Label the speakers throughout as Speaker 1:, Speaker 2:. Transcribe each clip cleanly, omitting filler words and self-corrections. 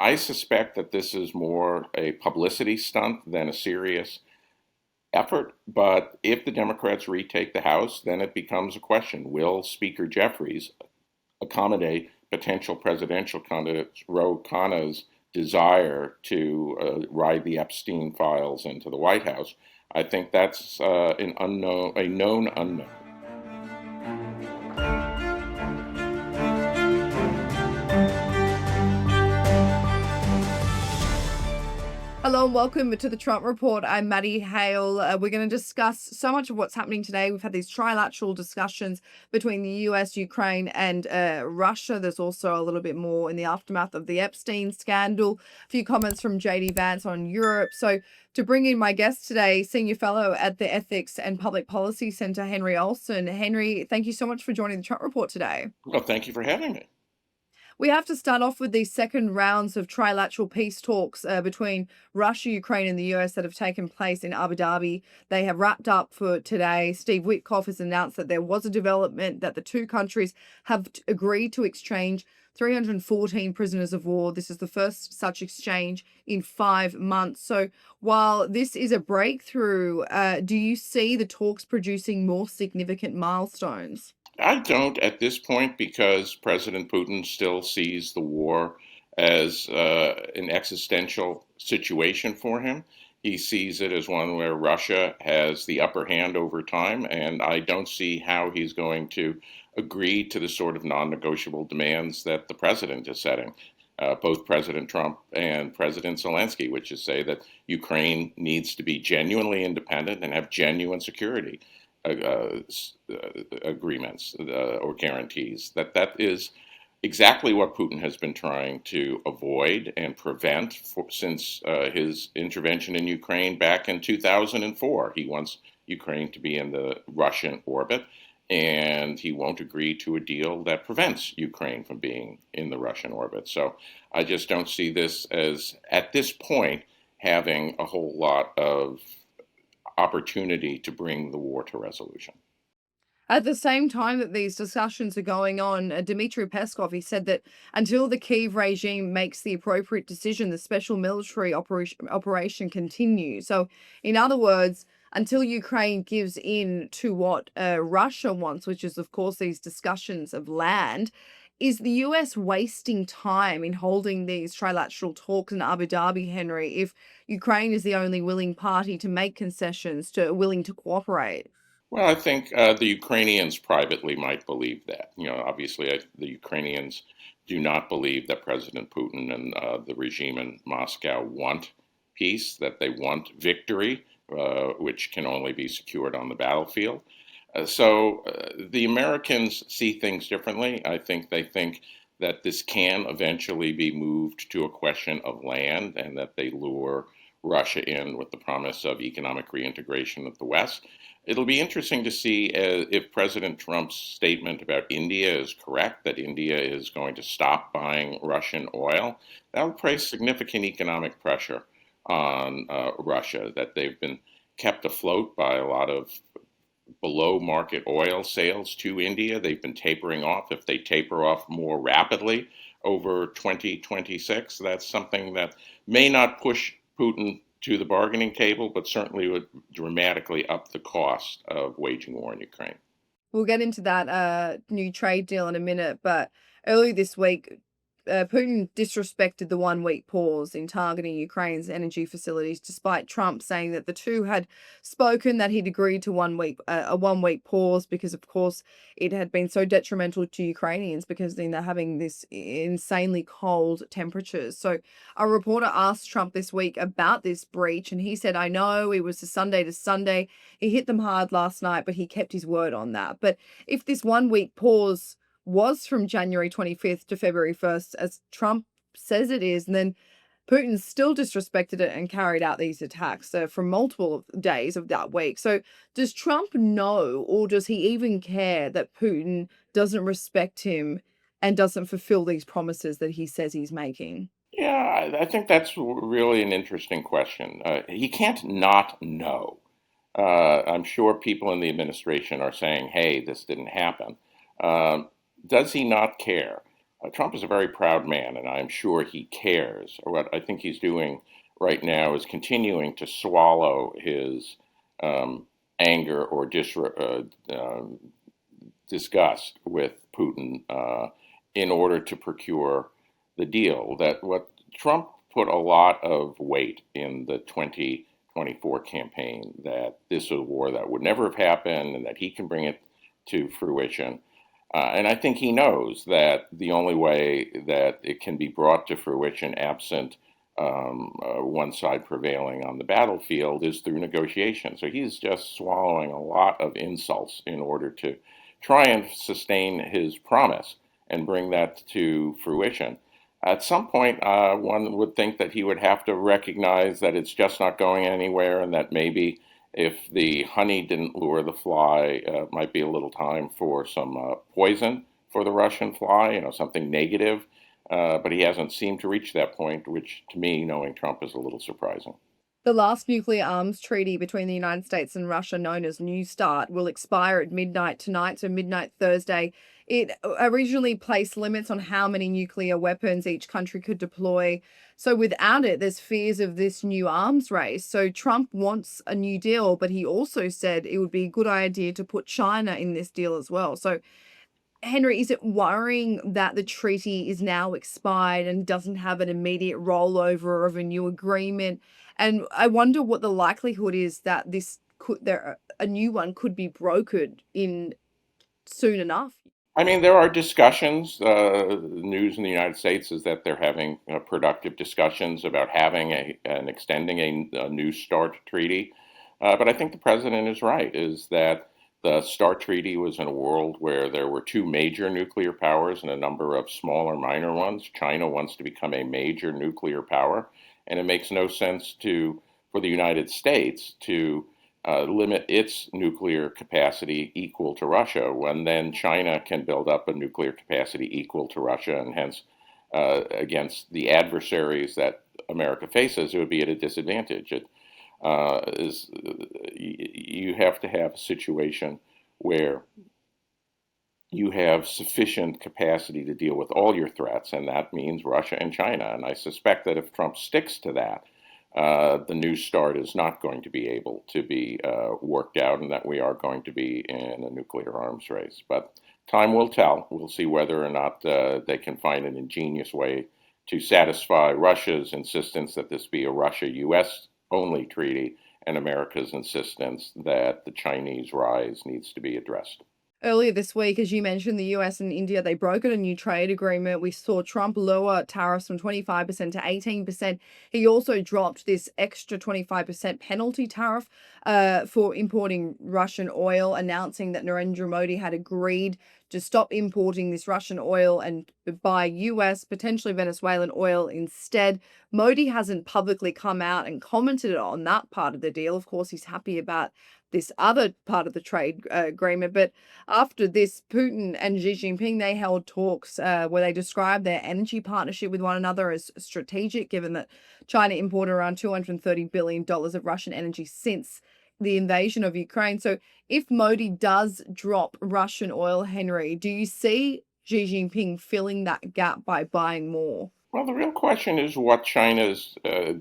Speaker 1: I suspect that this is more a publicity stunt than a serious effort. But if the Democrats retake the House, then it becomes a question. Will Speaker Jeffries accommodate potential presidential candidate Ro Khanna's desire to ride the Epstein files into the White House? I think that's a known unknown.
Speaker 2: Hello and welcome to the Trump Report. I'm Maddie Hale. We're going to discuss so much of what's happening today. We've had these trilateral discussions between the US, Ukraine, and Russia. There's also a little bit more in the aftermath of the Epstein scandal. A few comments from JD Vance on Europe. So, to bring in my guest today, Senior Fellow at the Ethics and Public Policy Center, Henry Olson. Henry, thank you so much for joining the Trump Report today.
Speaker 1: Well, thank you for having me.
Speaker 2: We have to start off with these second rounds of trilateral peace talks between Russia, Ukraine, and the US that have taken place in Abu Dhabi. They have wrapped up for today. Steve Witkoff has announced that there was a development that the two countries have agreed to exchange 314 prisoners of war. This is the first such exchange in 5 months. So while this is a breakthrough, do you see the talks producing more significant milestones?
Speaker 1: I don't at this point because President Putin still sees the war as an existential situation for him. He sees it as one where Russia has the upper hand over time, and I don't see how he's going to agree to the sort of non negotiable demands that the president is setting. Both President Trump and President Zelensky, which is say that Ukraine needs to be genuinely independent and have genuine security uh, agreements or guarantees. That is exactly what Putin has been trying to avoid and prevent since his intervention in Ukraine back in 2004. He wants Ukraine to be in the Russian orbit, and he won't agree to a deal that prevents Ukraine from being in the Russian orbit. So I just don't see this as, at this point, having a whole lot of opportunity to bring the war to resolution.
Speaker 2: At the same time that these discussions are going on, Dmitry Peskov, he said that until the Kyiv regime makes the appropriate decision, the special military operation continues. So, in other words, until Ukraine gives in to what Russia wants, which is, of course, these discussions of land, is the US wasting time in holding these trilateral talks in Abu Dhabi, Henry, if Ukraine is the only willing party to make concessions, to willing to cooperate?
Speaker 1: Well, I think the Ukrainians privately might believe that. Obviously, the Ukrainians do not believe that President Putin and the regime in Moscow want peace, that they want victory, which can only be secured on the battlefield. The Americans see things differently. I think they think that this can eventually be moved to a question of land and that they lure Russia in with the promise of economic reintegration with the West. It'll be interesting to see if President Trump's statement about India is correct, that India is going to stop buying Russian oil. That will place significant economic pressure on Russia, that they've been kept afloat by a lot of below market oil sales to India. They've been tapering off. If they taper off more rapidly over 2026, that's something that may not push Putin to the bargaining table, but certainly would dramatically up the cost of waging war in Ukraine.
Speaker 2: We'll get into that new trade deal in a minute, but early this week, Putin disrespected the 1 week pause in targeting Ukraine's energy facilities, despite Trump saying that the two had spoken, that he'd agreed to a 1 week pause because, of course, it had been so detrimental to Ukrainians because then they're having this insanely cold temperatures. So a reporter asked Trump this week about this breach, and he said, "I know it was a Sunday to Sunday. He hit them hard last night, but he kept his word on that." But if this 1 week pause was from January 25th to February 1st, as Trump says it is, and then Putin still disrespected it and carried out these attacks from multiple days of that week. So, does Trump know, or does he even care that Putin doesn't respect him and doesn't fulfill these promises that he says he's making?
Speaker 1: Yeah, I think that's really an interesting question. He can't not know. I'm sure people in the administration are saying, hey, this didn't happen. Does he not care? Trump is a very proud man, and I'm sure he cares. What I think he's doing right now is continuing to swallow his um, anger or disgust with Putin in order to procure the deal. That what Trump put a lot of weight in the 2024 campaign that this is a war that would never have happened and that he can bring it to fruition. And I think he knows that the only way that it can be brought to fruition absent one side prevailing on the battlefield is through negotiation. So he's just swallowing a lot of insults in order to try and sustain his promise and bring that to fruition. At some point, one would think that he would have to recognize that it's just not going anywhere and that maybe if the honey didn't lure the fly, might be a little time for some poison for the Russian fly, something negative. But he hasn't seemed to reach that point, which to me, knowing Trump, is a little surprising.
Speaker 2: The last nuclear arms treaty between the United States and Russia, known as New START, will expire at midnight tonight, so midnight Thursday. It originally placed limits on how many nuclear weapons each country could deploy. So without it, there's fears of this new arms race. So Trump wants a new deal, but he also said it would be a good idea to put China in this deal as well. So Henry, is it worrying that the treaty is now expired and doesn't have an immediate rollover of a new agreement? And I wonder what the likelihood is that a new one could be brokered in soon enough.
Speaker 1: I mean, there are discussions. News in the United States is that they're having productive discussions about having and extending a New START treaty. But I think the president is right, is that the START treaty was in a world where there were two major nuclear powers and a number of smaller, minor ones. China wants to become a major nuclear power, and it makes no sense for the United States to limit its nuclear capacity equal to Russia, when then China can build up a nuclear capacity equal to Russia, and hence, against the adversaries that America faces, it would be at a disadvantage. You have to have a situation where you have sufficient capacity to deal with all your threats, and that means Russia and China. And I suspect that if Trump sticks to that, the New START is not going to be able to be worked out, and that we are going to be in a nuclear arms race. But time will tell. We'll see whether or not they can find an ingenious way to satisfy Russia's insistence that this be a Russia-U.S. only treaty, and America's insistence that the Chinese rise needs to be addressed.
Speaker 2: Earlier this week, as you mentioned, the US and India, they brokered a new trade agreement. We saw Trump lower tariffs from 25% to 18%. He also dropped this extra 25% penalty tariff for importing Russian oil, announcing that Narendra Modi had agreed to stop importing this Russian oil and buy US, potentially Venezuelan oil instead. Modi hasn't publicly come out and commented on that part of the deal. Of course, he's happy about this other part of the trade agreement, but after this, Putin and Xi Jinping, they held talks where they described their energy partnership with one another as strategic, given that China imported around $230 billion of Russian energy since the invasion of Ukraine. So if Modi does drop Russian oil, Henry, do you see Xi Jinping filling that gap by buying more?
Speaker 1: Well, the real question is what China's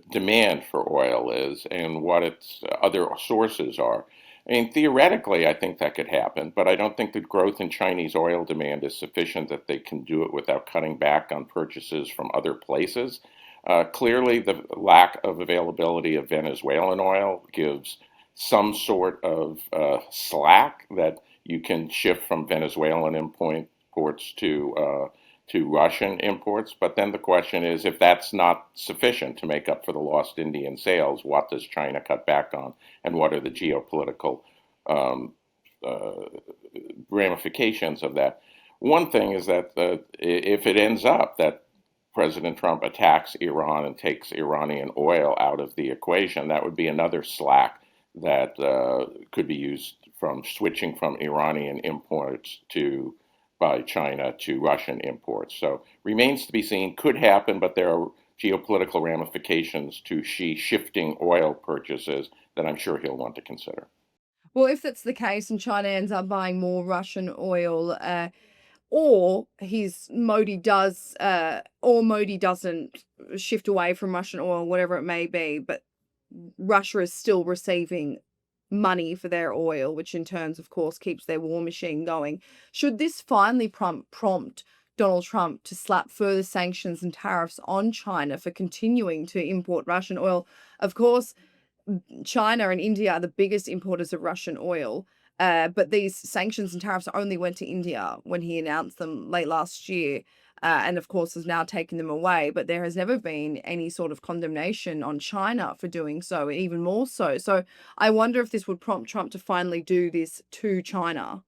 Speaker 1: demand for oil is and what its other sources are. I mean, theoretically, I think that could happen, but I don't think the growth in Chinese oil demand is sufficient that they can do it without cutting back on purchases from other places. Clearly, the lack of availability of Venezuelan oil gives some sort of slack that you can shift from Venezuelan imports to Russian imports. But then the question is, if that's not sufficient to make up for the lost Indian sales, what does China cut back on, and what are the geopolitical um, uh, ramifications of that? One thing is that if it ends up that President Trump attacks Iran and takes Iranian oil out of the equation, that would be another slack that could be used from switching from Iranian imports to by China to Russian imports. So remains to be seen. Could happen, but there are geopolitical ramifications to Xi shifting oil purchases that I'm sure he'll want to consider.
Speaker 2: Well, if that's the case and China ends up buying more Russian oil, or Modi doesn't shift away from Russian oil, whatever it may be, but Russia is still receiving money for their oil, which in turn, of course, keeps their war machine going. Should this finally prompt Donald Trump to slap further sanctions and tariffs on China for continuing to import Russian oil? Of course, China and India are the biggest importers of Russian oil. But these sanctions and tariffs only went to India when he announced them late last year. And of course, has now taken them away. But there has never been any sort of condemnation on China for doing so, even more so. So I wonder if this would prompt Trump to finally do this to China.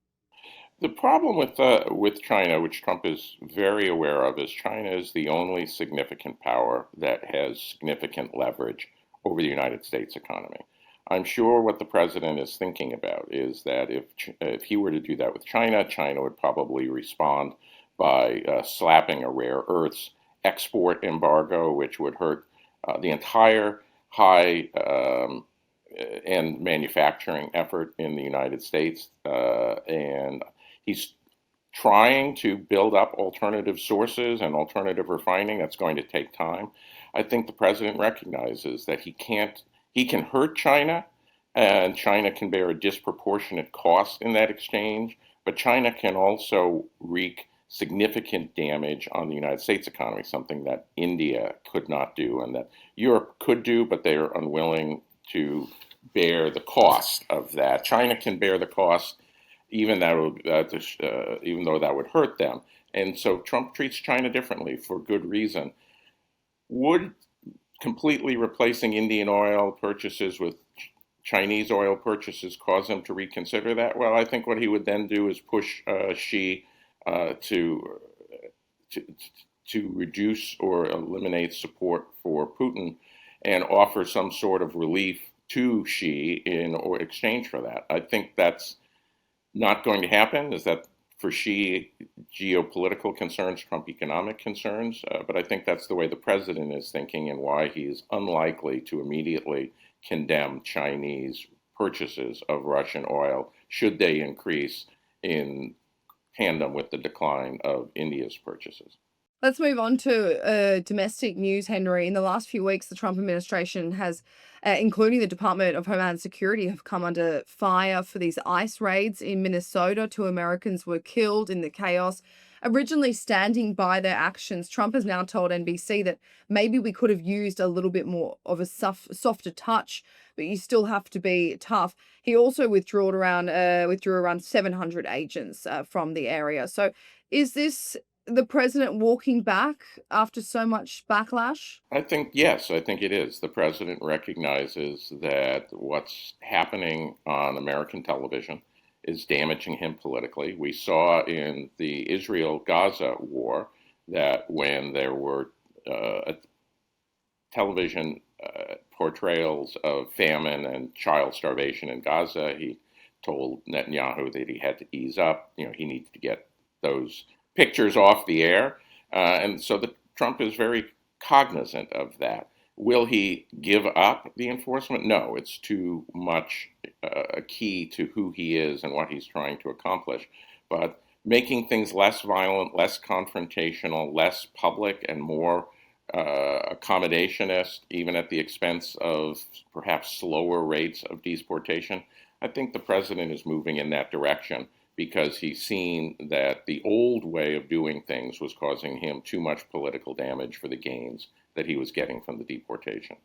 Speaker 1: The problem with China, which Trump is very aware of, is China is the only significant power that has significant leverage over the United States economy. I'm sure what the president is thinking about is that if he were to do that with China, China would probably respond by slapping a rare earths export embargo, which would hurt the entire high end manufacturing effort in the United States, and he's trying to build up alternative sources and alternative refining. That's going to take time. I think the president recognizes that he can hurt China, and China can bear a disproportionate cost in that exchange, but China can also wreak significant damage on the United States economy, something that India could not do and that Europe could do, but they are unwilling to bear the cost of that. China can bear the cost even though that would hurt them. And so Trump treats China differently for good reason. Would completely replacing Indian oil purchases with Chinese oil purchases cause him to reconsider that? Well, I think what he would then do is push Xi to, to to reduce or eliminate support for Putin and offer some sort of relief to Xi in or exchange for that. I think that's not going to happen. Is that for Xi geopolitical concerns, Trump economic concerns? But I think that's the way the president is thinking and why he's unlikely to immediately condemn Chinese purchases of Russian oil should they increase in tandem with the decline of India's purchases.
Speaker 2: Let's move on to domestic news, Henry. In the last few weeks, the Trump administration has, including the Department of Homeland Security, have come under fire for these ICE raids in Minnesota. 2 Americans were killed in the chaos. Originally standing by their actions, Trump has now told NBC that maybe we could have used a little bit more of a softer touch, but you still have to be tough. He also withdrew around 700 agents from the area. So, is this the president walking back after so much backlash?
Speaker 1: I think, yes, I think it is. The president recognizes that what's happening on American television is damaging him politically. We saw in the Israel Gaza war that when there were television portrayals of famine and child starvation in Gaza, he told Netanyahu that he had to ease up. You know, he needs to get those pictures off the air. And so Trump is very cognizant of that. Will he give up the enforcement? No, it's too much a key to who he is and what he's trying to accomplish. But making things less violent, less confrontational, less public, and more accommodationist, even at the expense of perhaps slower rates of deportation, I think the president is moving in that direction because he's seen that the old way of doing things was causing him too much political damage for the gains that he was getting from the deportation.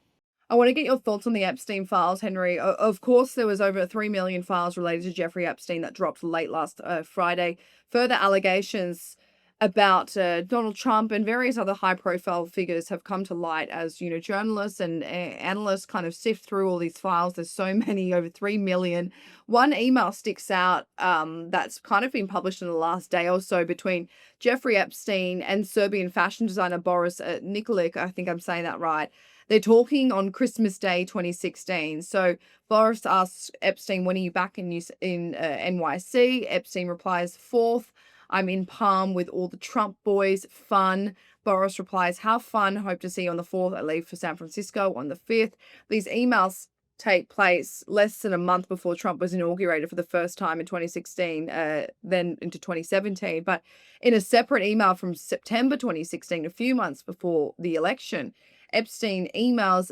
Speaker 2: I want to get your thoughts on the Epstein files, Henry. Of course, there was over 3 million files related to Jeffrey Epstein that dropped late last Friday. Further allegations about Donald Trump and various other high-profile figures have come to light as, journalists and analysts kind of sift through all these files. There's so many, over 3 million. One email sticks out that's kind of been published in the last day or so between Jeffrey Epstein and Serbian fashion designer Boris Nikolic. I think I'm saying that right. They're talking on Christmas Day 2016. So Boris asks Epstein, when are you back in NYC? Epstein replies, 4th. I'm in Palm with all the Trump boys. Fun. Boris replies, how fun. Hope to see you on the 4th. I leave for San Francisco on the 5th. These emails take place less than a month before Trump was inaugurated for the first time in 2016, then into 2017. But in a separate email from September 2016, a few months before the election, Epstein emails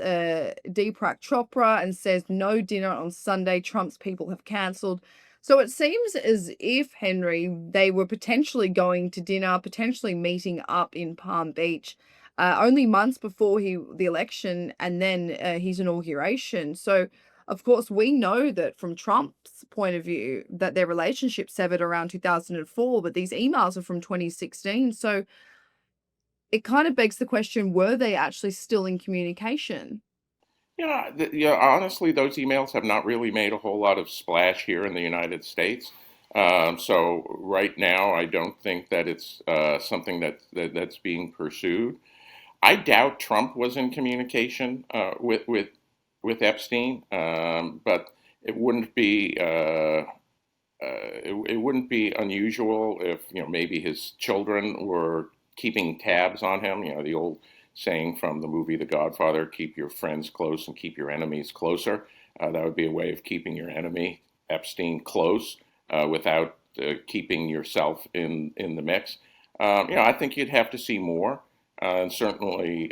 Speaker 2: Deepak Chopra and says, "No dinner on Sunday. Trump's people have cancelled." So it seems as if, Henry, they were potentially going to dinner, potentially meeting up in Palm Beach, only months before the election and then his inauguration. So, of course, we know that from Trump's point of view that their relationship severed around 2004, but these emails are from 2016. So it kind of begs the question, were they actually still in communication?
Speaker 1: Yeah, honestly, those emails have not really made a whole lot of splash here in the United States. So right now, I don't think that it's something that's being pursued. I doubt Trump was in communication with Epstein, but it wouldn't be it wouldn't be unusual if maybe his children were keeping tabs on him. The old saying from the movie The Godfather: "Keep your friends close and keep your enemies closer." That would be a way of keeping your enemy Epstein close without keeping yourself in the mix. I think you'd have to see more. And certainly,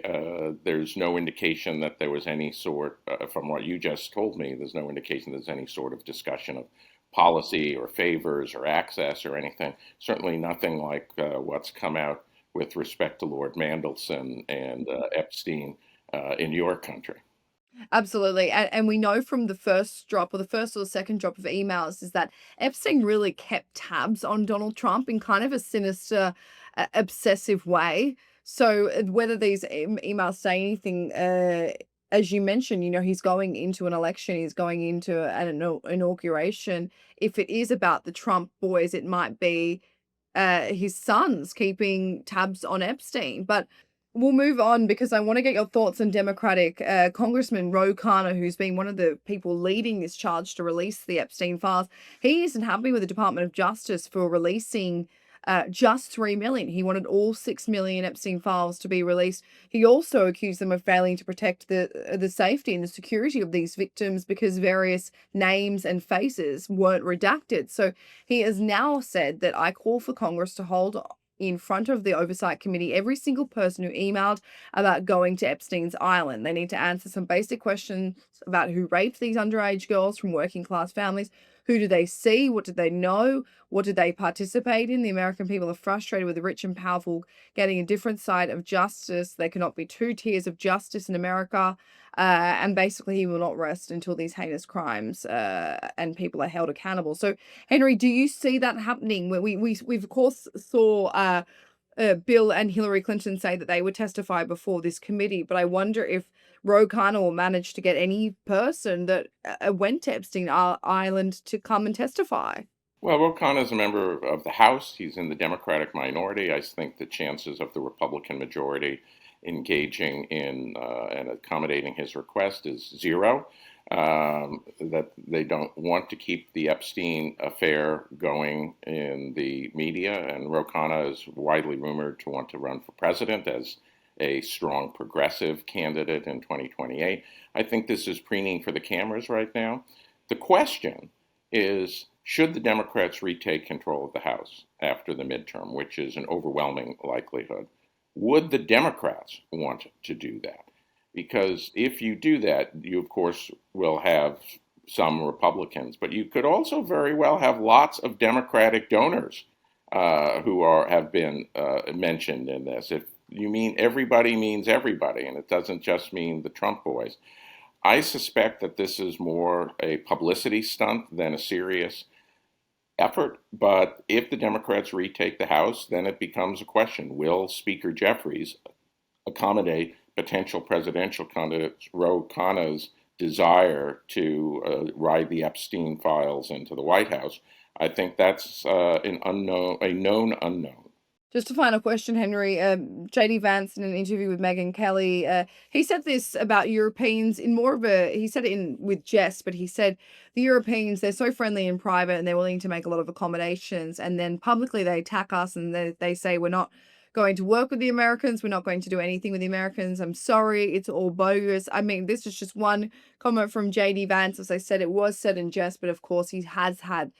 Speaker 1: there's no indication that there was any sort, from what you just told me, there's no indication there's any sort of discussion of policy or favors or access or anything. Certainly nothing like what's come out with respect to Lord Mandelson and Epstein in your country.
Speaker 2: Absolutely. And we know from the first drop or the first or the second drop of emails is that Epstein really kept tabs on Donald Trump in kind of a sinister, obsessive way. So whether these emails say anything, as you mentioned, he's going into an election, he's going into an inauguration. If it is about the Trump boys, it might be his sons keeping tabs on Epstein. But we'll move on because I want to get your thoughts on Democratic Congressman Ro Khanna, who's been one of the people leading this charge to release the Epstein files. He isn't happy with the Department of Justice for releasing just 3 million. He wanted all 6 million Epstein files to be released. He also accused them of failing to protect the safety and the security of these victims because various names and faces weren't redacted. So he has now said that I call for Congress to hold in front of the Oversight Committee every single person who emailed about going to Epstein's Island. They need to answer some basic questions about who raped these underage girls from working class families. Who do they see? What did they know? What did they participate in? The American people are frustrated with the rich and powerful getting a different side of justice. There cannot be two tiers of justice in America. And basically, he will not rest until these heinous crimes and people are held accountable. So, Henry, do you see that happening? Where we of course saw Bill and Hillary Clinton say that they would testify before this committee, but I wonder if Ro Khanna will manage to get any person that went to Epstein Island to come and testify.
Speaker 1: Well, Ro Khanna is a member of the House. He's in the Democratic minority. I think the chances of the Republican majority engaging in and accommodating his request is zero. That they don't want to keep the Epstein affair going in the media, and Ro Khanna is widely rumored to want to run for president as a strong progressive candidate in 2028. I think this is preening for the cameras right now. The question is, should the Democrats retake control of the House after the midterm, which is an overwhelming likelihood, would the Democrats want to do that? Because if you do that, you, of course, will have some Republicans, but you could also very well have lots of Democratic donors have been mentioned in this. If you mean everybody means everybody, and it doesn't just mean the Trump boys. I suspect that this is more a publicity stunt than a serious effort. But if the Democrats retake the House, then it becomes a question. Will Speaker Jeffries accommodate potential presidential candidates Ro Khanna's desire to ride the Epstein files into the White House? I think that's a known unknown.
Speaker 2: Just a final question, Henry. JD Vance, in an interview with Megyn Kelly, he said this about Europeans in more of he said it in with jest, but he said the Europeans, they're so friendly in private and they're willing to make a lot of accommodations. And then publicly they attack us and they say we're not going to work with the Americans. We're not going to do anything with the Americans. I'm sorry. It's all bogus. I mean, this is just one comment from JD Vance. As I said, it was said in jest, but of course, he has had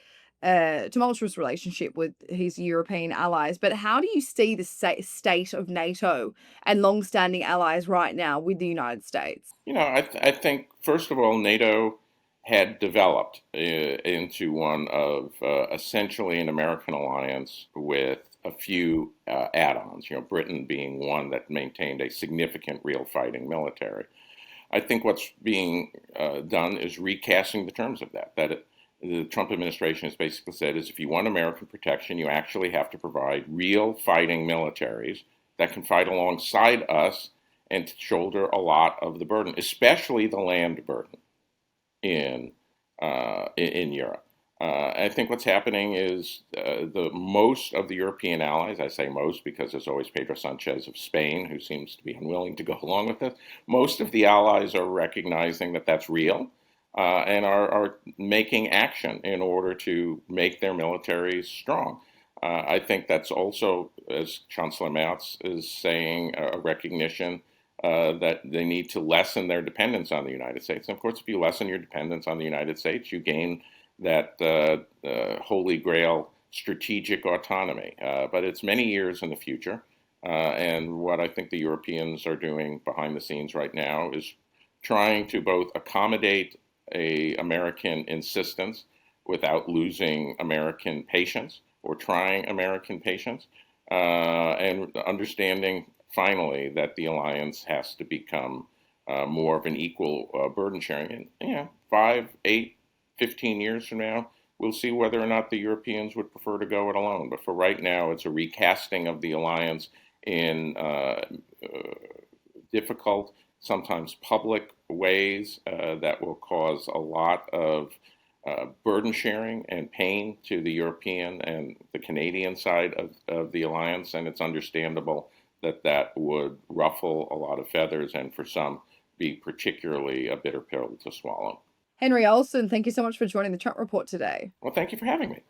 Speaker 2: a tumultuous relationship with his European allies. But how do you see the state of NATO and long-standing allies right now with the United States?
Speaker 1: I think, first of all, NATO had developed into one of essentially an American alliance with a few add-ons, Britain being one that maintained a significant real fighting military. I think what's being done is recasting the terms of that. The Trump administration has basically said is if you want American protection, you actually have to provide real fighting militaries that can fight alongside us and shoulder a lot of the burden, especially the land burden in Europe. I think what's happening is the most of the European allies, I say most because there's always Pedro Sanchez of Spain who seems to be unwilling to go along with this. Most of the allies are recognizing that that's real and are making action in order to make their militaries strong. I think that's also, as Chancellor Merz is saying, a recognition that they need to lessen their dependence on the United States. And of course, if you lessen your dependence on the United States, you gain that holy grail strategic autonomy. But it's many years in the future. And what I think the Europeans are doing behind the scenes right now is trying to both accommodate a American insistence without losing American patience or trying American patience, and understanding finally that the alliance has to become more of an equal burden sharing. And 5, 8, 15 years from now, we'll see whether or not the Europeans would prefer to go it alone. But for right now, it's a recasting of the alliance in difficult, sometimes public ways that will cause a lot of burden sharing and pain to the European and the Canadian side of the alliance. And it's understandable that would ruffle a lot of feathers and for some be particularly a bitter pill to swallow.
Speaker 2: Henry Olsen, thank you so much for joining the Trump Report today.
Speaker 1: Well, thank you for having me.